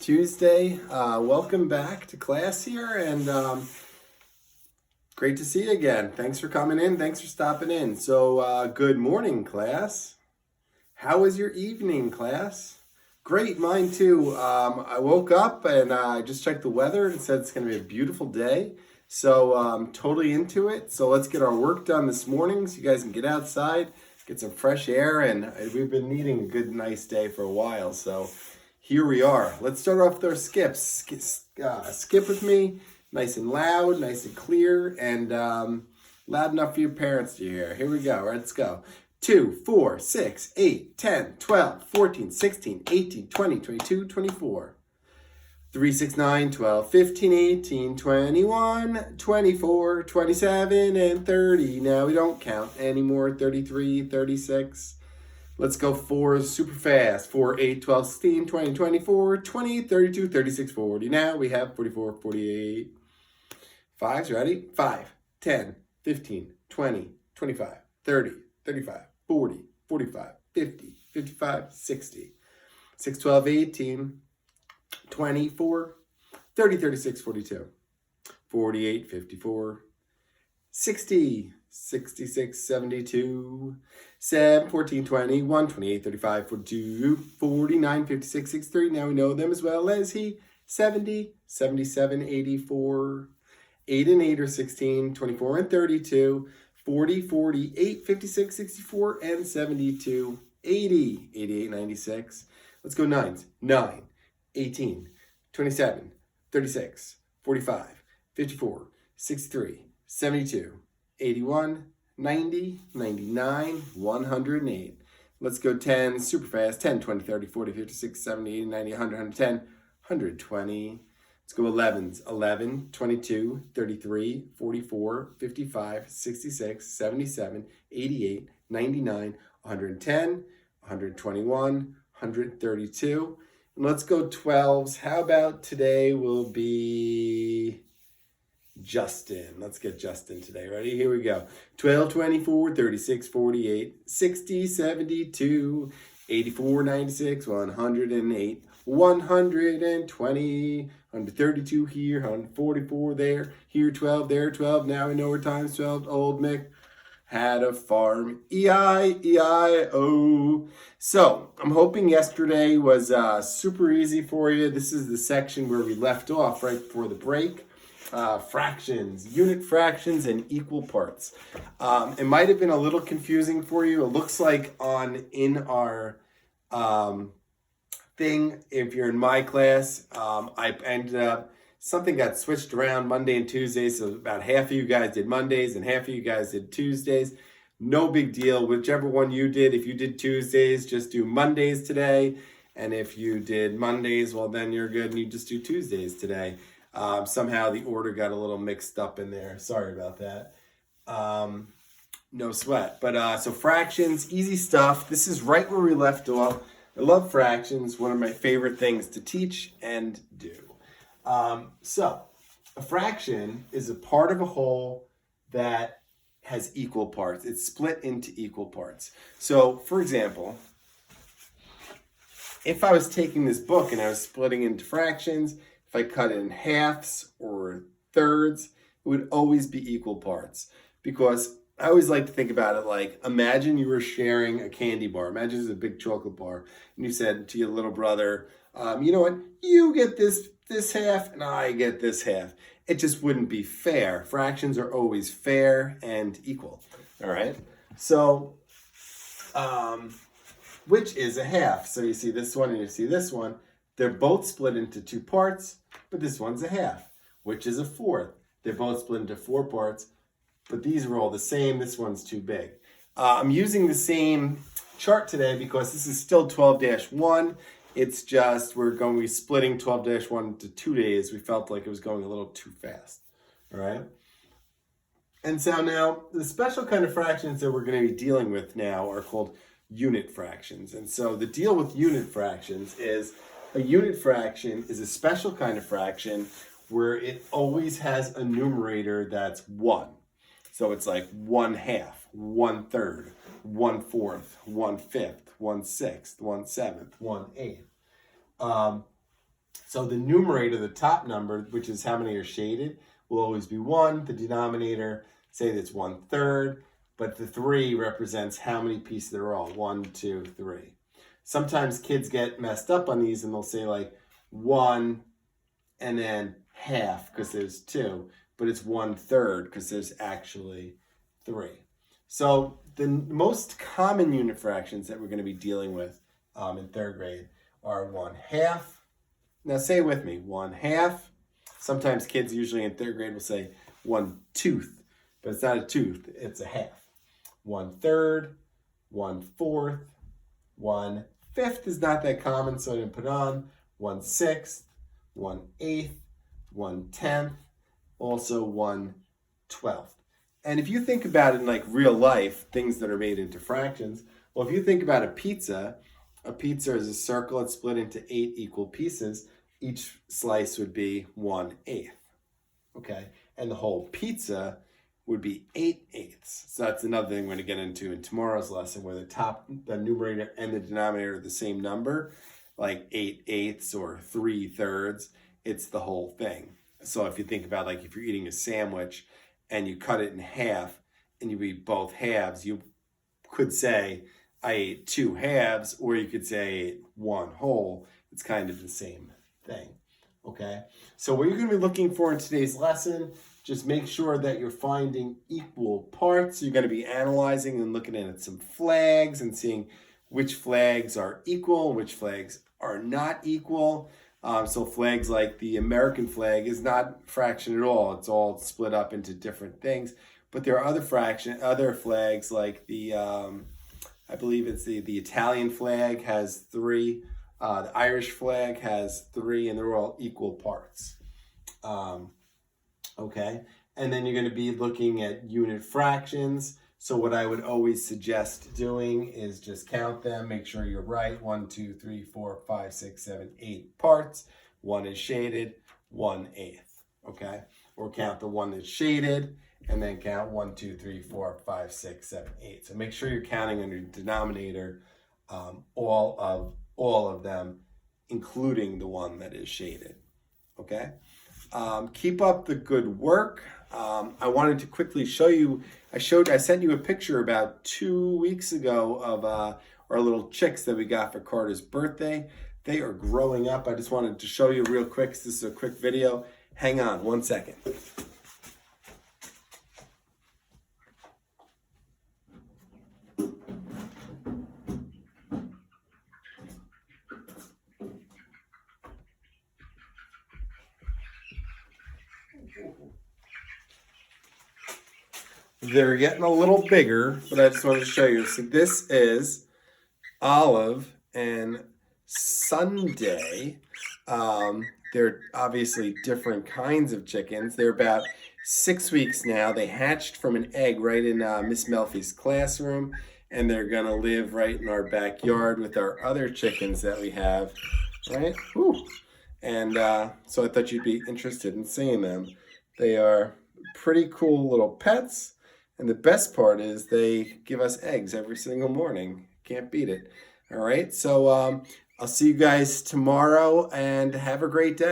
Tuesday. Welcome back to class here, and great to see you again. Thanks for coming in. Thanks for stopping in. So, good morning, class. How was your evening, class? Great, mine too. I woke up and I just checked the weather and said it's going to be a beautiful day. So, totally into it. So, let's get our work done this morning so you guys can get outside, get some fresh air, and we've been needing a good, nice day for a while. So, here we are. Let's start off with our skips. Skip with me, nice and loud, nice and clear, and loud enough for your parents to hear. Here we go. Let's go. 2, 4, 6, 8, 10, 12, 14, 16, 18, 20, 22, 24. 3, 6, 9, 12, 15, 18, 21, 24, 27, and 30. Now we don't count anymore. 33, 36. Let's go 4 super fast. 4, 8, 12, 16, 20, 24, 20, 32, 36, 40. Now we have 44, 48. 5s, ready? 5, 10, 15, 20, 25, 30, 35, 40, 45, 50, 55, 60. 6, 12, 18, 24, 30, 36, 42, 48, 54, 60, 66, 72, 7, 14, 21, 28, 35, 42, 49, 56, 63. Now we know them as well as he. 70, 77, 84, 8 and 8 are 16, 24 and 32, 40, 48, 56, 64, and 72, 80, 88, 96. Let's go 9s. 9, 18, 27, 36, 45, 54, 63, 72, 81, 90, 99, 108. Let's go 10 super fast. 10, 20, 30, 40, 56, 70, 80, 90, 100, 110, 120. Let's go 11s. 11, 22, 33, 44, 55, 66, 77, 88, 99, 110, 121, 132. And let's go 12s. How about today will be Justin. Let's get Justin today. Ready? Here we go. 12, 24, 36, 48, 60, 72, 84, 96, 108, 120, 132 here, 144 there, here 12, there 12. Now we know we're times 12. Old Mick had a farm. E-I-E-I-O. So, I'm hoping yesterday was super easy for you. This is the section where we left off right before the break. Fractions, unit fractions, and equal parts. It might have been a little confusing for you. It looks like in our thing, if you're in my class, I ended up, something got switched around Monday and Tuesday, so about half of you guys did Mondays and half of you guys did Tuesdays. No big deal. Whichever one you did, if you did Tuesdays, just do Mondays today. And if you did Mondays, well, then you're good and you just do Tuesdays today. Somehow the order got a little mixed up in there. Sorry about that. No sweat. But so fractions, easy stuff. This is right where we left off. I love fractions. One of my favorite things to teach and do. So a fraction is a part of a whole that has equal parts. It's split into equal parts. So for example, if I was taking this book and I was splitting into fractions, if I cut it in halves or thirds, it would always be equal parts. Because I always like to think about it like, imagine you were sharing a candy bar. Imagine it's a big chocolate bar. And you said to your little brother, you know what? You get this half and I get this half. It just wouldn't be fair. Fractions are always fair and equal. All right? So, which is a half? So you see this one and you see this one. They're both split into 2 parts, but this one's a half, which is a fourth. They're both split into 4 parts, but these are all the same. This one's too big. I'm using the same chart today because this is still 12-1. It's just we're going to be splitting 12-1 into 2 days. We felt like it was going a little too fast. All right. And so now the special kind of fractions that we're going to be dealing with now are called unit fractions. And so the deal with unit fractions is a unit fraction is a special kind of fraction where it always has a numerator that's 1. So it's like 1/2, 1/3, 1/4, 1/5, 1/6, 1/7, 1/8. So the numerator, the top number, which is how many are shaded, will always be 1. The denominator, say that's 1/3, but the 3 represents how many pieces there are all. 1, 2, 3. Sometimes kids get messed up on these and they'll say like 1 and then half because there's 2, but it's 1/3 because there's actually 3. So the most common unit fractions that we're going to be dealing with in 3rd grade are 1/2. Now say it with me, 1/2. Sometimes kids usually in 3rd grade will say 1/2, but it's not a tooth, it's a half. 1/3, 1/4, 1/5 is not that common, so I didn't put it on. 1/6, 1/8, 1/10, also 1/12. And if you think about it in like real life, things that are made into fractions, well, if you think about a pizza is a circle. It's split into 8 equal pieces. Each slice would be 1/8. Okay, and the whole pizza would be 8/8. So that's another thing we're going to get into in tomorrow's lesson, where the numerator and the denominator are the same number, like 8/8 or 3/3. It's the whole thing. So if you think about like if you're eating a sandwich and you cut it in half and you eat both halves, you could say I ate 2 halves, or you could say I ate 1 whole. It's kind of the same thing. Okay, so what you're going to be looking for in today's lesson, just make sure that you're finding equal parts. You're going to be analyzing and looking at some flags and seeing which flags are equal, which flags are not equal. So flags like the American flag is not fraction at all. It's all split up into different things. But there are other flags like the, I believe it's the Italian flag has 3. The Irish flag has 3, and they're all equal parts. Okay, and then you're going to be looking at unit fractions. So what I would always suggest doing is just count them, make sure you're right. 1, 2, 3, 4, 5, 6, 7, 8 parts. 1 is shaded, 1/8. Okay, or count the one that's shaded, and then count 1, 2, 3, 4, 5, 6, 7, 8. So make sure you're counting on your denominator, all of them, including the one that is shaded. Okay. Keep up the good work. I wanted to quickly show you, I sent you a picture about 2 weeks ago of our little chicks that we got for Carter's birthday. They are growing up. I just wanted to show you real quick. This is a quick video. Hang on 1 second. They're getting a little bigger, but I just wanted to show you. So this is Olive and Sunday. They're obviously different kinds of chickens. They're about 6 weeks now. They hatched from an egg right in Miss Melfi's classroom, and they're gonna live right in our backyard with our other chickens that we have, right? Whew. And so I thought you'd be interested in seeing them. They are pretty cool little pets. And the best part is they give us eggs every single morning. Can't beat it. All right. So I'll see you guys tomorrow, and have a great day.